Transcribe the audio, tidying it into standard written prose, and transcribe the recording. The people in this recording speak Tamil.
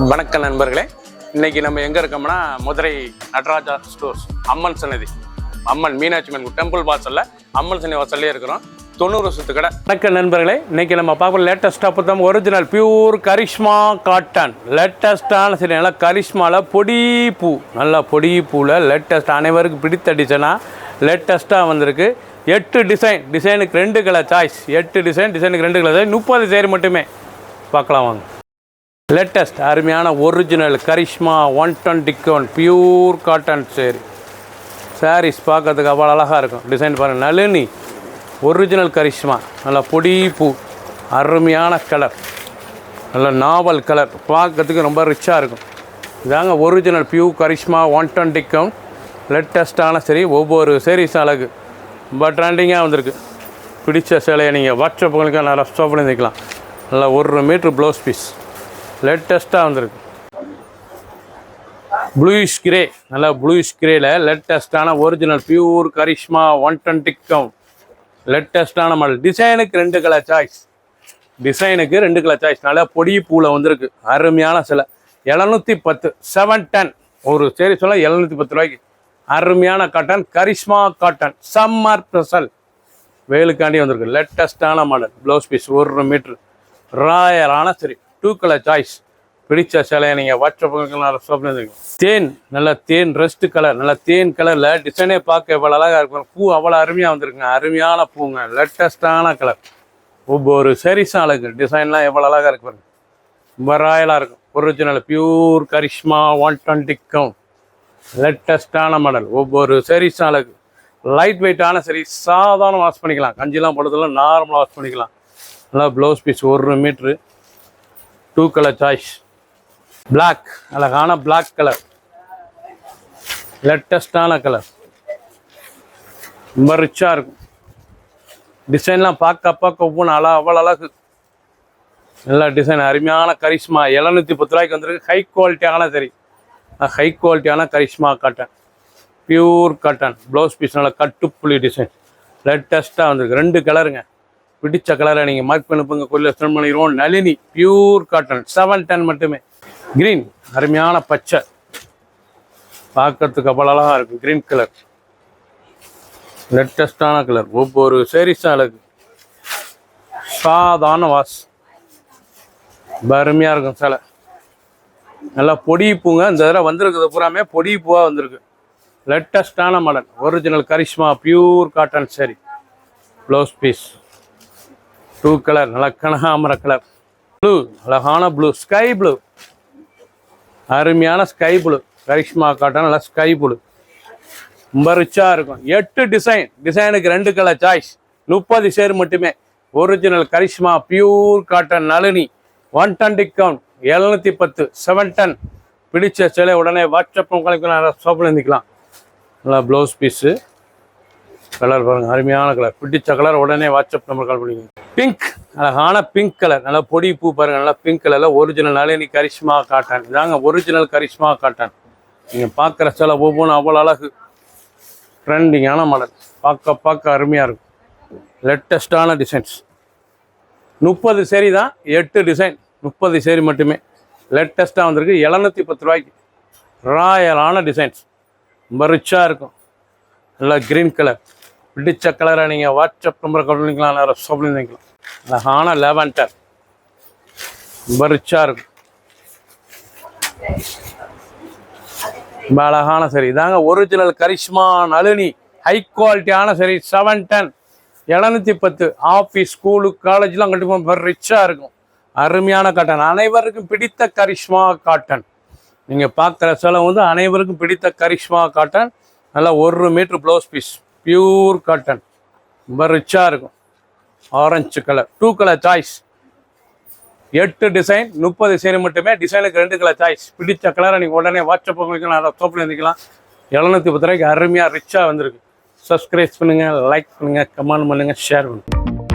வணக்கம் நண்பர்களே, இன்னைக்கு நம்ம எங்கே இருக்கோம்னா மதுரை நடராஜா ஸ்டோர்ஸ் அம்மன் சன்னதி, அம்மன் மீனாட்சி அம்மன் டெம்பிள் வாசலில் அம்மன் சன்னதி வாசல்லே இருக்கிறோம். 90 வருஷத்து கடை. வணக்கம் நண்பர்களே, இன்னைக்கு நம்ம பார்க்குற லேட்டஸ்ட்டாக பார்த்தோம் ஒரிஜினல் பியூர் கரிஷ்மா காட்டன். லேட்டஸ்ட்டான சரி நல்லா கரிஷ்மாவில் பொடி பூ, நல்லா பொடி பூவில் லேட்டஸ்ட் அனைவருக்கும் பிடித்த டிசைனாக லேட்டஸ்ட்டாக வந்திருக்கு. 8 டிசைனுக்கு 2 கலர் சாய்ஸ். 8 டிசைனுக்கு 2 கலர் சாய்ஸ். 30 சேரி மட்டுமே பார்க்கலாம் வாங்க. லேட்டஸ்ட் அருமையான ஒரிஜினல் கரிஷ்மா 120 பியூர் காட்டன் சேரி. சாரீஸ் பார்க்கறதுக்கு அவ்வளோ அழகாக இருக்கும். டிசைன் பாருங்கள், நளினி ஒரிஜினல் கரிஷ்மா, நல்லா பொடி பூ, அருமையான கலர், நல்ல நாவல் கலர், பார்க்கறதுக்கு ரொம்ப ரிச்சாக இருக்கும். இதாங்க ஒரிஜினல் பியூர் கரிஷ்மா 120 லேட்டஸ்ட்டான சரி. ஒவ்வொரு சேரீஸ் அழகு ரொம்ப ட்ரெண்டிங்காக வந்திருக்கு. பிடிச்ச சேலையை நீங்கள் வாட்ஸ்அப்புகளுக்கு நல்லா ஸ்டாப் பண்ணி நிற்கலாம். நல்லா 1 மீட்ரு ப்ளவுஸ் பீஸ் லேட்டஸ்ட்டாக வந்திருக்கு. ப்ளூயிஷ் கிரே, நல்லா ப்ளூயிஷ் கிரேயில் லேட்டஸ்ட்டான ஒரிஜினல் பியூர் கரிஷ்மா 120 லேட்டஸ்ட்டான மாடல். டிசைனுக்கு 2 கலர் சாய்ஸ். நல்லா பொடி பூவில் வந்திருக்கு. அருமையான சிலை. 710 710 ஒரு சரி சொல்ல 710 ரூபாய்க்கு அருமையான cotton Karishma cotton summer special வேலுக்காண்டி வந்திருக்கு. லேட்டஸ்ட்டான மாடல். ப்ளவுஸ் பீஸ் 1 மீட்ரு ராயலான சரி. 2 colour choice. பிடிச்ச சிலையை நீங்கள் வாட்ஸ்அப்புக்கு தேன், நல்லா தேன் ரெஸ்ட் கலர், நல்லா தேன் கலரில் டிசைனே பார்க்க எவ்வளோ அழகாக இருக்கும். பூ அவ்வளோ அருமையாக வந்திருக்குங்க. அருமையான பூங்க, லேட்டஸ்ட்டான கலர். ஒவ்வொரு சரிஸும் அழகு. டிசைன்லாம் எவ்வளோ அழகாக இருக்கு பாருங்க. ரொம்ப ராயலாக இருக்கும். ஒரிஜினல் பியூர் கரிஷ்மா 120 லேட்டஸ்ட்டான மாடல். ஒவ்வொரு சரிஸும் அழகு. லைட் வெயிட்டான சரி. சாதாரண வாஷ் பண்ணிக்கலாம். கஞ்சிலாம் போடுறதுலாம் நார்மலாக வாஷ் பண்ணிக்கலாம். நல்லா blouse piece 1 metre 2 colour choice. Black, அழகான பிளாக் கலர், லேட்டஸ்டான கலர், ரொம்ப ரிச்சாக இருக்கும். டிசைன்லாம் பார்க்க ஒவ்வொன்று அவ்வளோ அழகு. எல்லா டிசைன் அருமையான கரிஷ்மா 710 ரூபாய்க்கு வந்திருக்கு. ஹை குவாலிட்டியான சரி. ஹை குவாலிட்டியான Karishma cotton, pure cotton. Blouse piece நல்லா கட்டுப்புள்ளி டிசைன் லேட்டஸ்ட்டாக வந்திருக்கு. 2 கலருங்க. பிடிச்ச கலரை நீங்கள் மார்க் பண்ணிப்போங்க. கொல்ல சென்ட் பண்ணிடுவோம். நளினி பியூர் காட்டன் 710 மட்டுமே. க்ரீன், அருமையான பச்சை, பார்க்கறதுக்கு அவ்வளோ அழகாக இருக்கும். க்ரீன் கலர் லேட்டஸ்டான கலர். ஒவ்வொரு சேரீஸும் அழகு. சாதாரண வாஷ் அருமையாக இருக்கும். சிலை நல்லா பொடி பூங்க. இந்த தடவை வந்திருக்கிறது பூராமே பொடி பூவாக வந்திருக்கு. லேட்டஸ்டான model original Karishma pure cotton sari. Blouse piece 2 colour, நல்லா கனகாமர கலர். ப்ளூ, அழகான ப்ளூ, ஸ்கை ப்ளூ, அருமையான ஸ்கை ப்ளூ கரிஷ்மா காட்டன். நல்லா ஸ்கை ப்ளூ ரொம்ப ரிச்சாக இருக்கும். 8 டிசைனுக்கு 2 கலர் சாய்ஸ். 30 சேர் மட்டுமே. Original Karishma pure cotton Nalini 120 710 710. பிடிச்ச சிலை உடனே வாட்ஸ்அப் உங்களுக்கு ஷாப்பில் இருந்துக்கலாம். நல்லா ப்ளவுஸ் பீஸு கலர் பாருங்கள், அருமையான கலர். பிடிச்ச கலர் உடனே வாட்ஸ்அப் நம்பர் கால் பண்ணிக்கோங்க. பிங்க், அழகான பிங்க் கலர், நல்லா பொடி பூ பாருங்கள். நல்லா பிங்க் கலரில் ஒரிஜினல் நளினி கரிஷ்மா காட்டன். இதாங்க ஒரிஜினல் கரிஷ்மா காட்டன். நீங்கள் பார்க்குற சில ஒவ்வொன்றும் அவ்வளோ அழகு. ட்ரெண்டிங்கான மாடல். பார்க்க அருமையாக இருக்கும். லேட்டஸ்டான டிசைன்ஸ். 30 சேரி தான். 8 டிசைன் 30 சேரி மட்டுமே. லேட்டஸ்ட்டாக வந்திருக்கு. 710 ரூபாய்க்கு ராயலான டிசைன்ஸ். ரொம்ப ரிச்சாக இருக்கும். நல்லா க்ரீன் கலர். பிடிச்ச கலரை நீங்கள் வாட்ஸ்அப் நம்பரை கால் பண்ணிக்கலாம். நேரம் ஷாப்பில் நினைக்கலாம். அழகான லேவண்டர் ரொம்ப ரிச்சாக இருக்கும். ரொம்ப அழகான சரி. இதாங்க ஒரிஜினல் கரிஷ்மா நளினி ஹை குவாலிட்டியான சரி. 710 710. ஆஃபீஸ், ஸ்கூலு, காலேஜ்லாம் கண்டிப்பாக ரிச்சாக இருக்கும். அருமையான காட்டன். அனைவருக்கும் பிடித்த கரிஷ்மா காட்டன். நீங்கள் பார்க்குற சிலை வந்து அனைவருக்கும் பிடித்த கரிஷ்மா காட்டன். நல்லா 1 metre blouse piece pure cotton. ரொம்ப ரிச்சாக இருக்கும். Orange colour 2 colour choice. 8 design 30 sari மட்டுமே. டிசைனுக்கு 2 கலர் சாய்ஸ். பிடிச்ச கலரை நீங்கள் உடனே வாட்ஸ்அப் உங்களுக்கு நான் சோப்பில் இருந்துக்கலாம். 710 ரூபாய்க்கு அருமையாக ரிச்சாக வந்திருக்கு. சப்ஸ்கிரைப் பண்ணுங்கள், லைக் பண்ணுங்கள், கமெண்ட் பண்ணுங்கள், ஷேர் பண்ணுங்கள்.